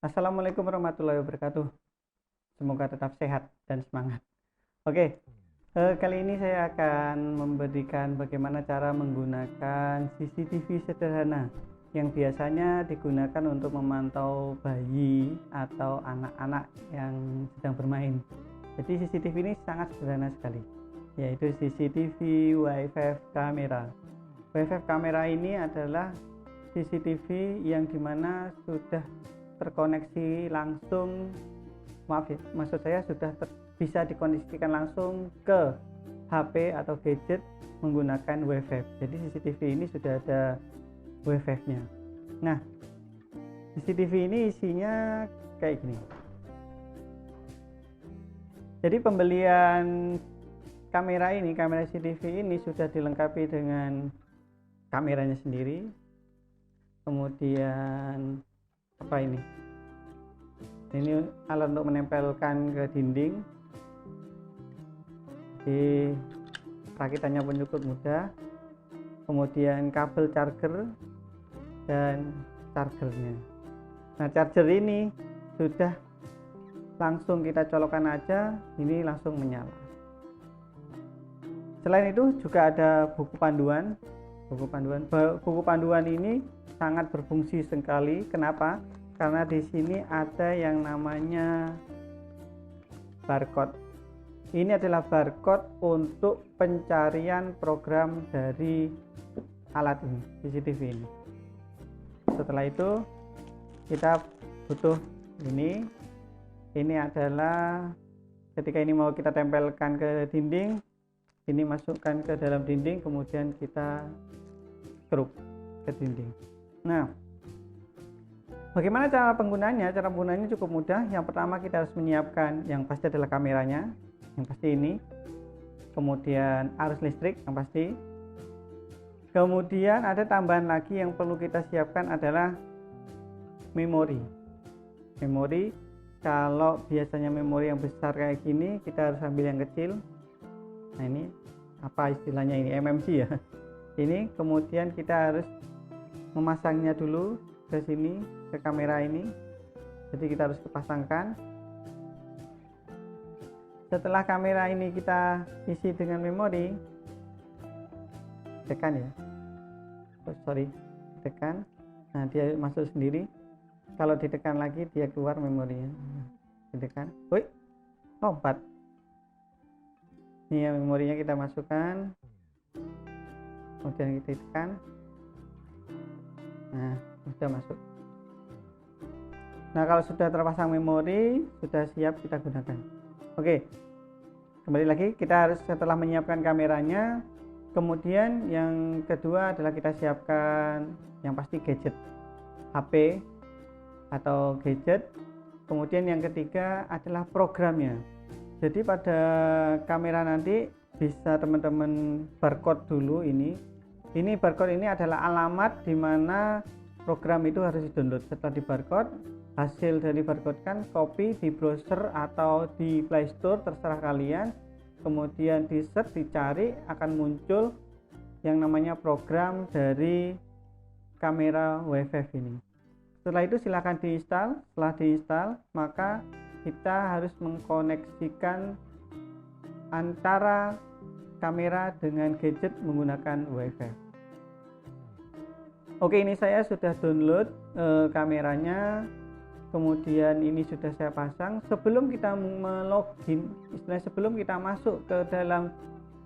Assalamualaikum warahmatullahi wabarakatuh. Semoga tetap sehat dan semangat. Oke, kali ini saya akan memberikan bagaimana cara menggunakan CCTV sederhana yang biasanya digunakan untuk memantau bayi atau anak-anak yang sedang bermain. Jadi CCTV ini sangat sederhana sekali, yaitu CCTV WiFi kamera. WiFi kamera ini adalah CCTV yang dimana sudah terkoneksi langsung, maksud saya sudah bisa dikoneksikan langsung ke HP atau gadget menggunakan WiFi. Jadi CCTV ini sudah ada WiFi-nya. Nah, CCTV ini isinya kayak gini. Jadi pembelian kamera CCTV ini sudah dilengkapi dengan kameranya sendiri, kemudian apa ini alat untuk menempelkan ke dinding. Di rakitannya pun cukup mudah, kemudian kabel charger dan chargernya. Nah, charger ini sudah langsung kita colokkan aja, ini langsung menyala. Selain itu juga ada buku panduan. Buku panduan ini sangat berfungsi sekali. Kenapa? Karena di sini ada yang namanya barcode. Ini adalah barcode untuk pencarian program dari alat ini, CCTV ini. Setelah itu kita butuh ini. Ini adalah ketika ini mau kita tempelkan ke dinding, ini masukkan ke dalam dinding, kemudian kita keruk ke dinding. Nah, bagaimana cara penggunanya? Cara penggunanya cukup mudah. Yang pertama kita harus menyiapkan yang pasti adalah kameranya, yang pasti ini. Kemudian arus listrik yang pasti. Kemudian ada tambahan lagi yang perlu kita siapkan adalah memori. Kalau biasanya memori yang besar kayak gini, kita harus ambil yang kecil. Nah, ini apa istilahnya ini? MMC ya. Ini kemudian kita harus memasangnya dulu ke sini, ke kamera ini. Jadi kita harus pasangkan. Setelah kamera ini kita isi dengan memori, tekan ya. Tekan. Nah, dia masuk sendiri. Kalau ditekan lagi dia keluar memorinya. Ditekan. Woi, lompat. Ini ya, memorinya kita masukkan. Kemudian kita tekan. Nah, sudah masuk. Nah, kalau sudah terpasang memori, sudah siap kita gunakan. Oke, kembali lagi, kita harus setelah menyiapkan kameranya, kemudian yang kedua adalah kita siapkan yang pasti gadget, HP atau gadget. Kemudian yang ketiga adalah programnya. Jadi pada kamera nanti bisa teman-teman barcode dulu ini. Ini barcode ini adalah alamat di mana program itu harus di-download. Setelah di barcode, hasil dari barcode kan copy di browser atau di Play Store, terserah kalian. Kemudian di search, dicari, akan muncul yang namanya program dari kamera WiFi ini. Setelah itu silahkan diinstal. Setelah diinstal, maka kita harus mengkoneksikan antara kamera dengan gadget menggunakan WiFi. Oke, ini saya sudah download kameranya, kemudian ini sudah saya pasang. Sebelum kita melogin, sebelum kita masuk ke dalam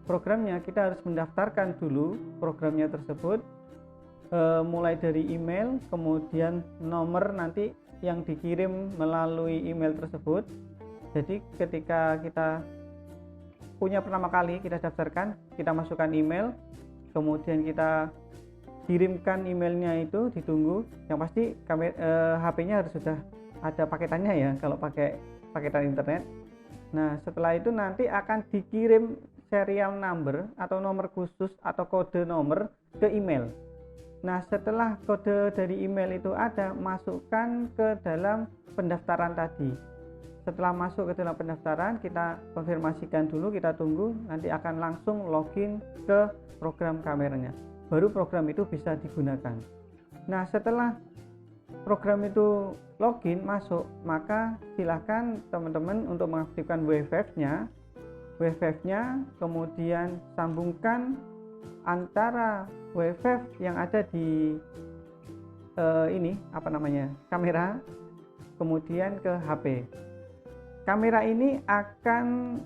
programnya, kita harus mendaftarkan dulu programnya tersebut, mulai dari email, kemudian nomor nanti yang dikirim melalui email tersebut. Jadi ketika kita punya pertama kali kita daftarkan, kita masukkan email, kemudian kita kirimkan emailnya itu, ditunggu. Yang pasti HP-nya harus sudah ada paketannya ya, kalau pakai paketan internet. Nah, setelah itu nanti akan dikirim serial number atau nomor khusus atau kode nomor ke email. Nah, setelah kode dari email itu ada, masukkan ke dalam pendaftaran tadi. Setelah masuk ke dalam pendaftaran, kita konfirmasikan dulu, kita tunggu, nanti akan langsung login ke program kameranya. Baru program itu bisa digunakan. Nah, setelah program itu login masuk, maka silahkan teman-teman untuk mengaktifkan WFF-nya, kemudian sambungkan antara WFF yang ada di kamera, kemudian ke HP. Kamera ini akan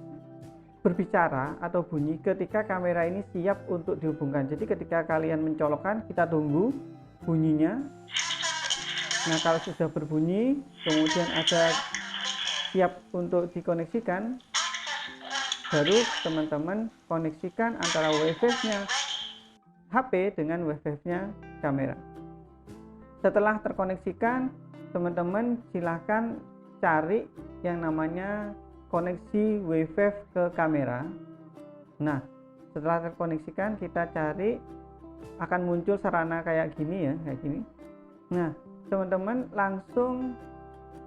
berbicara atau bunyi ketika kamera ini siap untuk dihubungkan. Jadi ketika kalian mencolokkan, kita tunggu bunyinya. Nah, kalau sudah berbunyi, kemudian ada siap untuk dikoneksikan, baru teman-teman koneksikan antara WFF-nya HP dengan WFF-nya kamera. Setelah terkoneksikan, teman-teman silahkan cari yang namanya koneksi WFF ke kamera. Nah, setelah terkoneksikan, kita cari, akan muncul sarana kayak gini ya, kayak gini. Nah, teman-teman langsung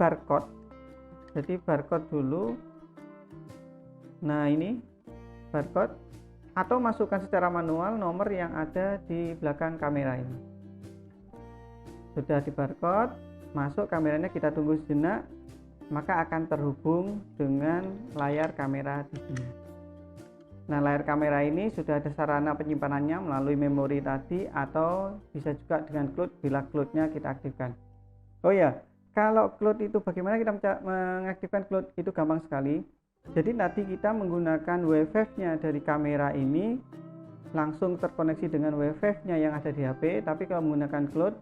barcode. Jadi barcode dulu. Nah, ini barcode, atau masukkan secara manual nomor yang ada di belakang kamera ini. Sudah di barcode, masuk kameranya, kita tunggu sejenak, maka akan terhubung dengan layar kamera di sini. Nah, layar kamera ini sudah ada sarana penyimpanannya melalui memori tadi, atau bisa juga dengan cloud bila cloudnya kita aktifkan. Oh ya, kalau cloud itu bagaimana kita mengaktifkan cloud? Itu gampang sekali. Jadi tadi kita menggunakan WFF-nya dari kamera ini langsung terkoneksi dengan WFF-nya yang ada di HP. Tapi kalau menggunakan cloud,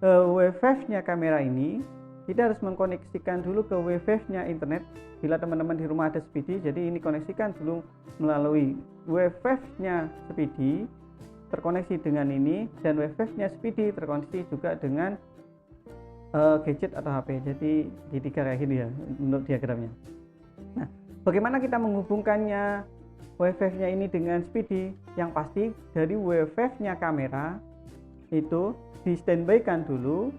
WFF-nya kamera ini kita harus mengkoneksikan dulu ke WFF-nya internet. Bila teman-teman di rumah ada Speedy, jadi ini koneksikan dulu melalui WFF-nya Speedy terkoneksi dengan ini, dan WFF-nya Speedy terkoneksi juga dengan gadget atau HP. Jadi segitiga kayak gini ya untuk diagramnya. Nah, bagaimana kita menghubungkannya WFF-nya ini dengan Speedy? Yang pasti dari WFF-nya kamera itu di standby-kan dulu,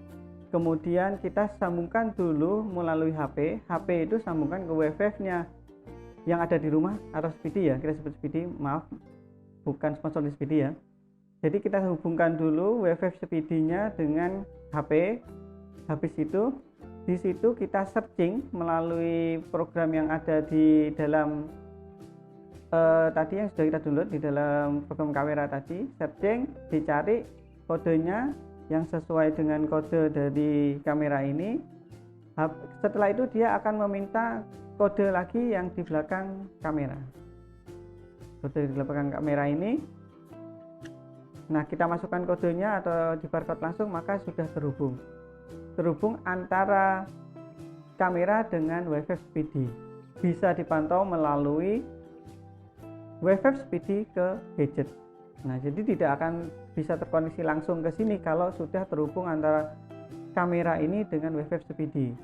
kemudian kita sambungkan dulu melalui HP. HP itu sambungkan ke WFF-nya yang ada di rumah atau Speedy ya, kita sebut Speedy, maaf bukan sponsor di Speedy ya. Jadi kita hubungkan dulu WFF Speedy-nya dengan HP. Habis itu di situ kita searching melalui program yang ada di dalam tadi yang sudah kita download di dalam program kamera tadi. Searching, dicari kodenya yang sesuai dengan kode dari kamera ini. Setelah itu dia akan meminta kode lagi yang di belakang kamera, kode di belakang kamera ini. Nah, kita masukkan kodenya atau di barcode langsung, maka sudah terhubung antara kamera dengan WFF Speedy. Bisa dipantau melalui WFF Speedy ke gadget. Nah, jadi tidak akan bisa terkoneksi langsung ke sini kalau sudah terhubung antara kamera ini dengan WFF Speedy.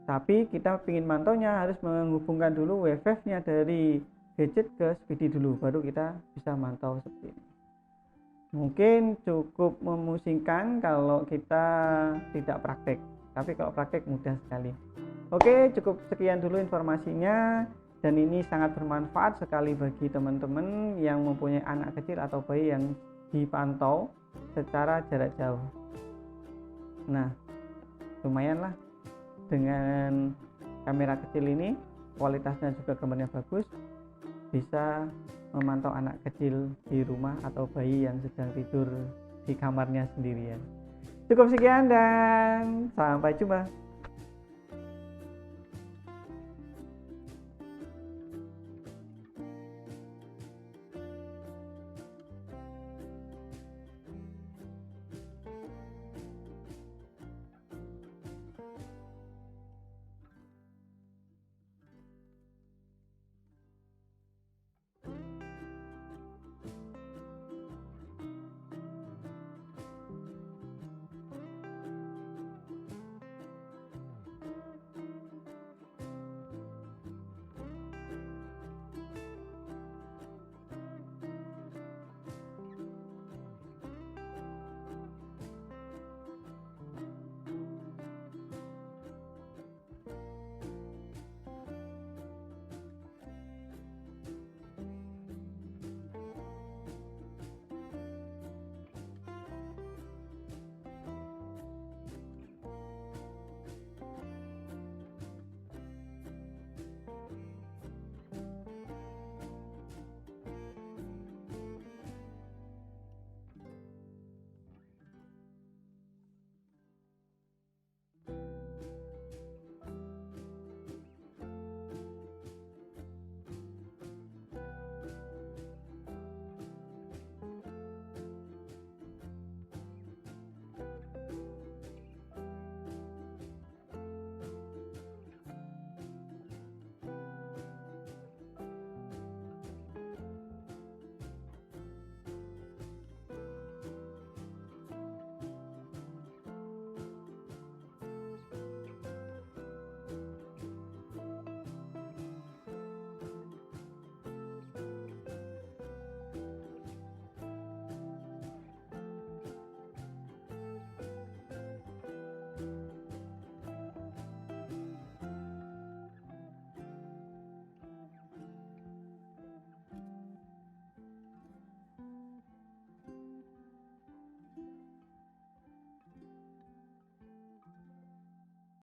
Tapi kita ingin mantaunya harus menghubungkan dulu WFF-nya dari gadget ke Speedy dulu, baru kita bisa mantau seperti ini. Mungkin cukup memusingkan kalau kita tidak praktek, tapi kalau praktek mudah sekali. Oke, cukup sekian dulu informasinya. Dan ini sangat bermanfaat sekali bagi teman-teman yang mempunyai anak kecil atau bayi yang dipantau secara jarak jauh. Nah, lumayanlah dengan kamera kecil ini, kualitasnya juga gambarnya bagus, bisa memantau anak kecil di rumah atau bayi yang sedang tidur di kamarnya sendirian. Cukup sekian dan sampai jumpa.